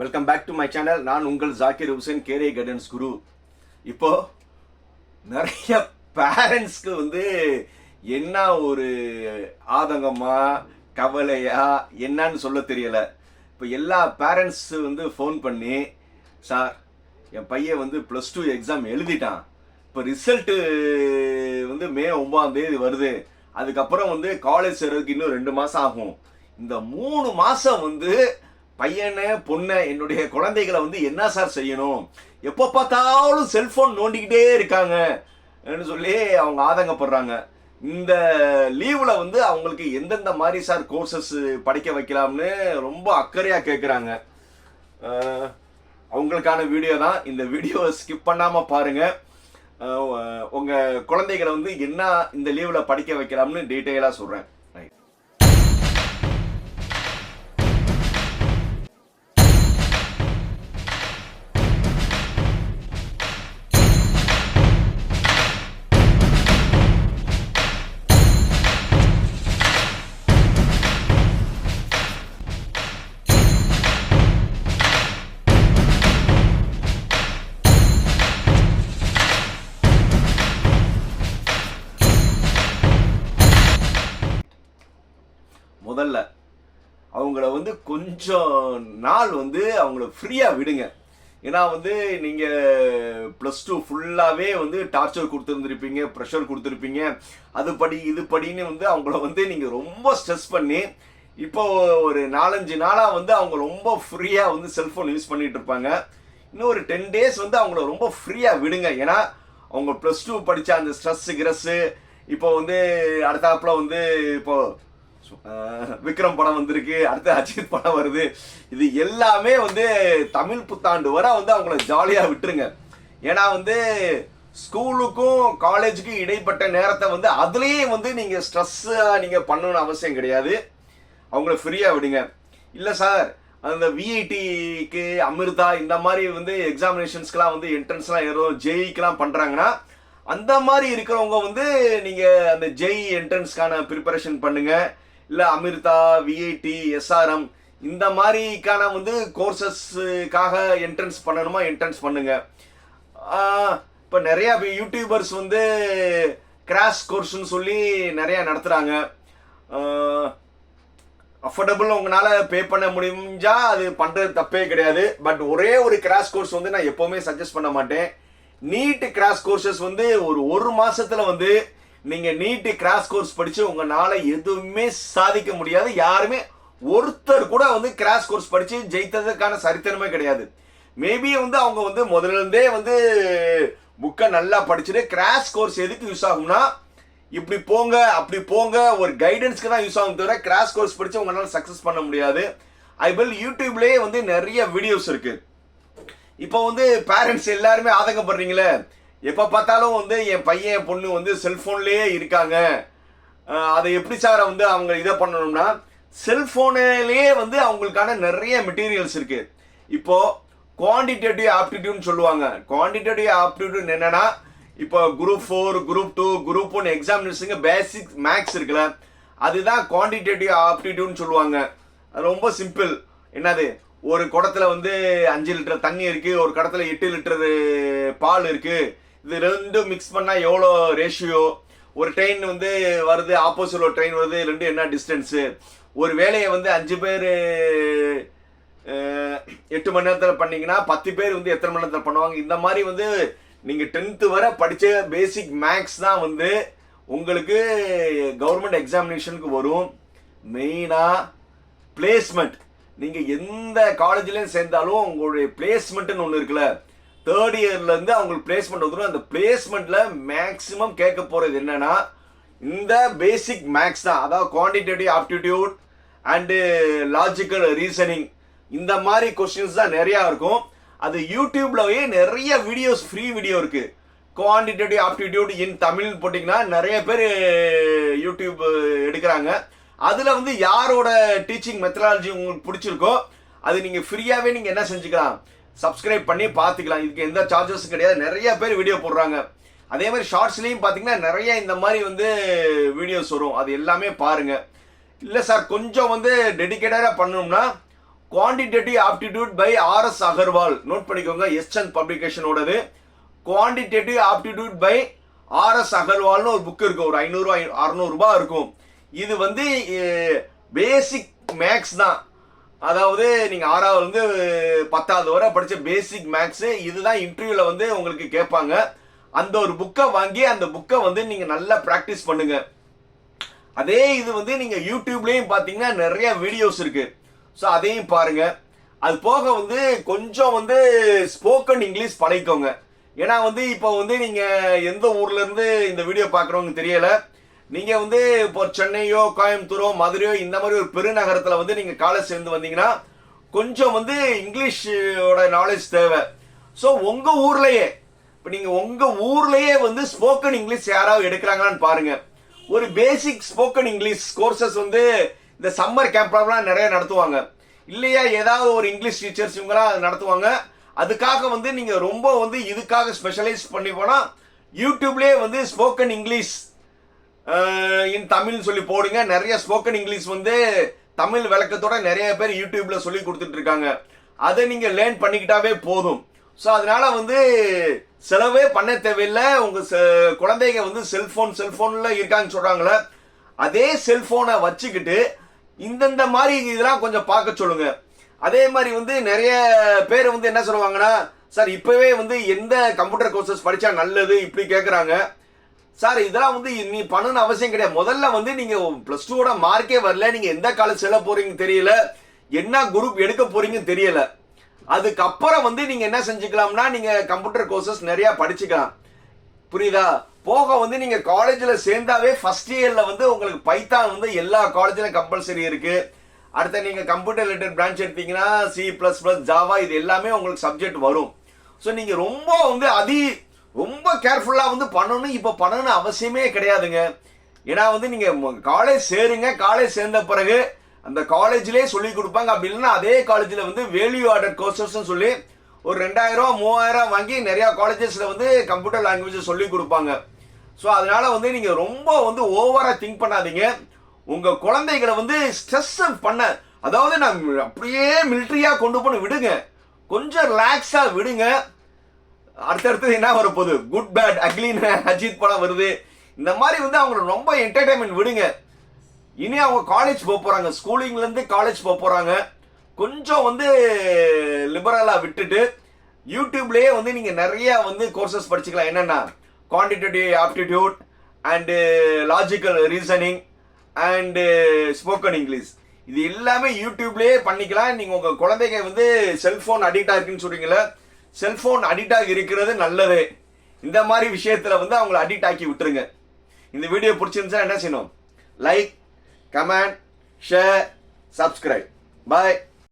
Welcome back to my channel. நான் உங்கள் Zakir Hussain, career guidance guru. இப்போ நிறைய பேரண்ட்ஸ்க்கு என்ன ஒரு ஆதங்கமா கவலையா என்னன்னு சொல்ல தெரியல. இப்போ எல்லா பேரண்ட்ஸ் ஃபோன் பண்ணி, சார் என் பையன் +2 எக்ஸாம் எழுதிட்டான், இப்போ ரிசல்ட்டு மே 9 வருது, அதுக்கப்புறம் காலேஜ் சேர்றதுக்கு இன்னும் 2 மாதம் ஆகும். இந்த 3 மாதம் பையனை பொண்ணை என்னுடைய குழந்தைகளை என்ன சார் செய்யணும், எப்போ பார்த்தாலும் செல்போன் நோண்டிக்கிட்டே இருக்காங்க சொல்லி அவங்க ஆதங்கப்படுறாங்க. இந்த லீவில் அவங்களுக்கு எந்தெந்த மாதிரி சார் கோர்சஸ் படிக்க வைக்கலாம்னு ரொம்ப அக்கறையாக கேட்குறாங்க. அவங்களுக்கான வீடியோ தான் இந்த வீடியோவை ஸ்கிப் பண்ணாமல் பாருங்கள். உங்கள் குழந்தைகளை என்ன இந்த லீவில் படிக்க வைக்கலாம்னு டீட்டெயிலாக சொல்கிறேன். முதல்ல அவங்கள கொஞ்சம் நாள் அவங்கள ஃப்ரீயாக விடுங்க. ஏன்னா நீங்கள் +2 ஃபுல்லாகவே டார்ச்சர் கொடுத்துருந்துருப்பீங்க, ப்ரெஷர் கொடுத்துருப்பீங்க, அது படி இது படின்னு அவங்கள நீங்கள் ரொம்ப ஸ்ட்ரெஸ் பண்ணி இப்போ ஒரு 4-5 நாளாக அவங்க ரொம்ப ஃப்ரீயாக செல்ஃபோன் யூஸ் பண்ணிகிட்டு இருப்பாங்க. இன்னும் ஒரு 10 டேஸ் அவங்கள ரொம்ப ஃப்ரீயாக விடுங்க. ஏன்னா அவங்க +2 படித்த அந்த ஸ்ட்ரெஸ்ஸு இப்போ அடுத்தாப்புல இப்போ விக்ரம் படம் வந்திருக்கு, அடுத்து அஜித் படம் வருது. இது எல்லாமே தமிழ் புத்தாண்டு வரை அவங்கள ஜாலியாக விட்டுருங்க. ஏன்னா ஸ்கூலுக்கும் காலேஜுக்கும் இடைப்பட்ட நேரத்தை அதுலேயே நீங்கள் ஸ்ட்ரெஸ்ஸாக நீங்கள் பண்ணணும்னு அவசியம் கிடையாது. அவங்கள ஃப்ரீயாக விடுங்க. இல்லை சார், அந்த விஐடிக்கு அமிர்தா இந்த மாதிரி எக்ஸாமினேஷன்ஸ்க்கெலாம் என்ட்ரன்ஸ்லாம் ஏறும், ஜேஇக்கெலாம் பண்ணுறாங்கன்னா அந்த மாதிரி இருக்கிறவங்க நீங்கள் அந்த ஜேஇ என்ட்ரன்ஸ்க்கான ப்ரிப்பரேஷன் பண்ணுங்கள். இல்லை அமிர்தா, விஐடி, எஸ்ஆர்எம் இந்த மாதிரிக்கான கோர்சஸ்க்காக என்ட்ரன்ஸ் பண்ணணுமா என்ட்ரன்ஸ் பண்ணுங்க. இப்போ நிறையா யூடியூபர்ஸ் கிராஷ் கோர்ஸ்ன்னு சொல்லி நிறையா நடத்துகிறாங்க. அஃபோர்டபுள் உங்களால் பே பண்ண முடிஞ்சா அது பண்ணுறது தப்பே கிடையாது. பட் ஒரே ஒரு கிராஷ் கோர்ஸ் நான் எப்போவுமே சஜஸ்ட் பண்ண மாட்டேன். நீட் கிராஷ் கோர்சஸ் ஒரு மாதத்தில் நீங்கள் நீட்டு கிராஷ் கோர்ஸ் படித்து உங்களால் எதுவுமே சாதிக்க முடியாது. யாருமே ஒருத்தர் கூட கிராஷ் கோர்ஸ் படித்து ஜெயித்ததுக்கான சரித்திரமே கிடையாது. மேபி அவங்க முதல்லேருந்தே புக்கை நல்லா படிச்சுட்டு கிராஷ் கோர்ஸ் எதுக்கு யூஸ் ஆகும்னா, இப்படி போங்க அப்படி போங்க ஒரு கைடன்ஸ்க்கு தான் யூஸ் ஆகும், தவிர கிராஷ் கோர்ஸ் படித்து உங்களால் சக்ஸஸ் பண்ண முடியாது. ஐபிஎல் யூடியூப்லேயே நிறைய வீடியோஸ் இருக்குது. இப்போ பேரண்ட்ஸ் எல்லாருமே ஆதங்கப்படுறீங்களே, எப்போ பார்த்தாலும் என் பையன் பொண்ணு செல்ஃபோன்லேயே இருக்காங்க, அதை எப்படி சார் அவங்க இதை பண்ணணும்னா, செல்ஃபோனிலேயே அவங்களுக்கான நிறைய மெட்டீரியல்ஸ் இருக்குது. இப்போது குவான்டிடேட்டிவ் ஆப்டிடியூட்னு சொல்லுவாங்க. குவான்டிடேட்டிவ் ஆப்டிடியூட் என்னென்னா, இப்போ குரூப் 4, குரூப் 2, குரூப் 1 எக்ஸாமினேஷனுக்கு பேசிக் மேக்ஸ் இருக்குல்ல, அதுதான் குவான்டிடேட்டிவ் ஆப்டிடியூட்னு சொல்லுவாங்க. அது ரொம்ப சிம்பிள். என்னது, ஒரு குடத்துல 5 லிட்டர் தண்ணி இருக்குது, ஒரு குடத்துல 8 லிட்டர் பால் இருக்குது, இது ரெண்டும் மிக்ஸ் பண்ணால் எவ்வளோ ரேஷியோ, ஒரு ட்ரெயின் வருது, ஆப்போசிட் ஒரு ட்ரெயின் வருது, ரெண்டும் என்ன டிஸ்டன்ஸு, ஒரு வேலையை 5 பேர் 8 மணி நேரத்தில் பண்ணிங்கன்னா 10 பேர் எத்தனை மணி நேரத்தில் பண்ணுவாங்க. இந்த மாதிரி நீங்கள் 10th வரை படித்த பேசிக் மேக்ஸ் தான் உங்களுக்கு கவர்மெண்ட் எக்ஸாமினேஷனுக்கு வரும். மெயினாக பிளேஸ்மெண்ட். நீங்கள் எந்த காலேஜ்லேயும் சேர்ந்தாலும் உங்களுடைய பிளேஸ்மெண்ட்டுன்னு ஒன்று இருக்குல்ல, 3rd இயர்லேருந்து அவங்களுக்கு பிளேஸ்மெண்ட் வந்துடும். அந்த பிளேஸ்மெண்ட்டில் மேக்ஸிமம் கேட்க போகிறது என்னென்னா, இந்த பேசிக் மேக்ஸ் தான். அதாவது quantitative aptitude and logical reasoning, இந்த மாதிரி கொஸ்டின்ஸ் தான் நிறையா இருக்கும். அது யூடியூப்லவே நிறைய வீடியோஸ், ஃப்ரீ வீடியோ இருக்குது. குவான்டிடேட்டிவ் ஆப்டிடியூட் இன் தமிழ் போட்டிங்கன்னா நிறைய பேர் யூடியூப் எடுக்கிறாங்க. அதில் யாரோட டீச்சிங் மெத்தடாலஜி உங்களுக்கு பிடிச்சிருக்கோ அது நீங்கள் ஃப்ரீயாகவே நீங்கள் என்ன செஞ்சுக்கலாம், சப்ஸ்கிரைப் பண்ணி பார்த்துக்கலாம். இதுக்கு எந்த சார்ஜஸும் கிடையாது. நிறைய பேர் வீடியோ போடுறாங்க. அதே மாதிரி ஷார்ட்ஸ்லேயும் பார்த்தீங்கன்னா நிறைய இந்த மாதிரி வீடியோஸ் வரும். அது எல்லாமே பாருங்கள். இல்லை சார், கொஞ்சம் டெடிக்கேட்டடாக பண்ணணும்னா quantitative aptitude by RS Agarwal. Note பண்ணிக்கோங்க, எஸ்என் பப்ளிகேஷனோடது. குவான்டிடேட்டிவ் ஆப்டிடியூட் பை ஆர்எஸ் அகர்வால்னு ஒரு புக் இருக்கு, ஒரு 500-600 ரூபாய் இருக்கும். இது வந்து பேசிக் மேக்ஸ் தான். அதாவது நீங்க 6வது வந்து 10வது வரை படிச்ச பேசிக் மேக்ஸ். இதுதான் இன்டர்வியூல வந்து உங்களுக்கு கேட்பாங்க. அந்த ஒரு புக்கை வாங்கி அந்த புக்கை வந்து நீங்க நல்லா பிராக்டிஸ் பண்ணுங்க. அதே இது வந்து நீங்க யூடியூப்லயும் பாத்தீங்கன்னா நிறைய வீடியோஸ் இருக்கு. ஸோ அதையும் பாருங்க. அது போக வந்து கொஞ்சம் வந்து ஸ்போக்கன் இங்கிலீஷ் பழகிக்கோங்க. ஏன்னா வந்து இப்போ வந்து நீங்க எந்த ஊர்ல இருந்து இந்த வீடியோ பாக்குறவங்க தெரியல. நீங்க வந்து இப்போ சென்னையோ கோயம்புத்தூரோ மதுரையோ இந்த மாதிரி ஒரு பெருநகரத்துல வந்து நீங்க காலேஜ் சேர்ந்து வந்தீங்கன்னா கொஞ்சம் வந்து இங்கிலீஷோட நாலேஜ் தேவை. ஸோ உங்க ஊர்லயே இப்போ நீங்க உங்க ஊர்லயே வந்து ஸ்போக்கன் இங்கிலீஷ் யாராவது எடுக்கிறாங்களான்னு பாருங்க. ஒரு பேசிக் ஸ்போக்கன் இங்கிலீஷ் கோர்சஸ் வந்து இந்த சம்மர் கேம்ப்லாம் நிறைய நடத்துவாங்க இல்லையா? ஏதாவது ஒரு இங்கிலீஷ் டீச்சர்ஸ் இவங்கலாம் நடத்துவாங்க. அதுக்காக வந்து நீங்க ரொம்ப வந்து இதுக்காக ஸ்பெஷலைஸ் பண்ணி போனா யூடியூப்லயே வந்து ஸ்போக்கன் இங்கிலீஷ் இன் தமிழ் சொல்லி போடுங்க. நிறைய ஸ்போக்கன் இங்கிலீஷ் வந்து தமிழ் விளக்கத்தோட நிறைய பேர் யூடியூப்ல சொல்லி கொடுத்துட்டு இருக்காங்க. அதை நீங்க லேர்ன் பண்ணிக்கிட்டாவே போதும். ஸோ அதனால வந்து செலவே பண்ண தேவையில்லை. உங்க குழந்தைங்க வந்து செல்போன்ல இருக்காங்கன்னு சொல்றாங்களே, அதே செல்போனை வச்சுக்கிட்டு இந்தந்த மாதிரி இதெல்லாம் கொஞ்சம் பார்க்க சொல்லுங்க. அதே மாதிரி வந்து நிறைய பேர் வந்து என்ன சொல்லுவாங்கன்னா, சார் இப்பவே வந்து எந்த கம்ப்யூட்டர் கோர்சஸ் படிச்சா நல்லது இப்படி கேட்குறாங்க. சார் இதெல்லாம் வந்து நீ பண்ணணும்னு அவசியம் கிடையாது. முதல்ல வந்து நீங்க +2 மார்க்கே வரல, நீங்க எந்த காலேஜ் செல்ல போறீங்க தெரியல, என்ன குரூப் எடுக்க போறீங்கன்னு தெரியல. அதுக்கப்புறம் வந்து நீங்க என்ன செஞ்சுக்கலாம்னா, நீங்க கம்ப்யூட்டர் கோர்சஸ் நிறைய படிச்சுக்கலாம். புரியுதா? போக வந்து நீங்க காலேஜ்ல சேர்ந்தாவே ஃபர்ஸ்ட் இயர்ல வந்து உங்களுக்கு பைத்தான் வந்து எல்லா காலேஜ்லயும் கம்பல்சரி இருக்கு. அடுத்த நீங்க கம்ப்யூட்டர் ரிலேட்டட் பிரான்ச் எடுத்தீங்கன்னா C++, ஜாவா இது எல்லாமே உங்களுக்கு சப்ஜெக்ட் வரும். ஸோ நீங்க ரொம்ப வந்து ரொம்ப கேர்ஃபுல்லா வந்து பண்ணணும். இப்போ பண்ணணும்னு அவசியமே கிடையாதுங்க. ஏன்னா வந்து நீங்க காலேஜ் சேருங்க. காலேஜ் சேர்ந்த பிறகு அந்த காலேஜ்லேயே சொல்லி கொடுப்பாங்க. அப்படி இல்லைன்னா அதே காலேஜில் வந்து வேல்யூ ஆர்டர் கோர்சஸ் சொல்லி ஒரு 2000-3000 வாங்கி நிறைய காலேஜஸ்ல வந்து கம்ப்யூட்டர் லாங்குவேஜ் சொல்லி கொடுப்பாங்க. ஸோ அதனால வந்து நீங்க ரொம்ப வந்து ஓவரா திங்க் பண்ணாதீங்க. உங்க குழந்தைகளை வந்து ஸ்ட்ரெஸ் பண்ண, அதாவது நான் அப்படியே மிலிட்டரியா கொண்டு போய் விடுங்க, கொஞ்சம் ரிலாக்ஸா விடுங்க. அடுத்தடுத்தது என்ன வரப்போகுது, குட் பேட் அக்லின்னு அஜித் படம் வருது. இந்த மாதிரி வந்து அவங்களுக்கு ரொம்ப என்டர்டைன்மெண்ட் விடுங்க. இனி அவங்க காலேஜ் போக போறாங்க, ஸ்கூலிங்ல இருந்து காலேஜ் போக போறாங்க. கொஞ்சம் வந்து லிபரலா விட்டுட்டு யூடியூப்லயே வந்து நீங்க நிறைய வந்து கோர்சஸ் படிச்சுக்கலாம். என்னன்னா quantitative aptitude and logical reasoning and spoken English, இது எல்லாமே யூடியூப்லயே பண்ணிக்கலாம். நீங்க உங்க குழந்தைங்க வந்து செல்போன் அடிக்ட் ஆகிருக்குன்னு சொல்றீங்களா, செல்போன் அடிக்ட் ஆகி இருக்கிறது நல்லது. இந்த மாதிரி விஷயத்துல வந்து அவங்களை அடிக்ட் ஆக்கி விட்டுருங்க. இந்த வீடியோ பிடிச்சிருந்துச்சா என்ன செய்யணும், லைக், கமெண்ட், ஷேர், சப்ஸ்கிரைப். பாய்.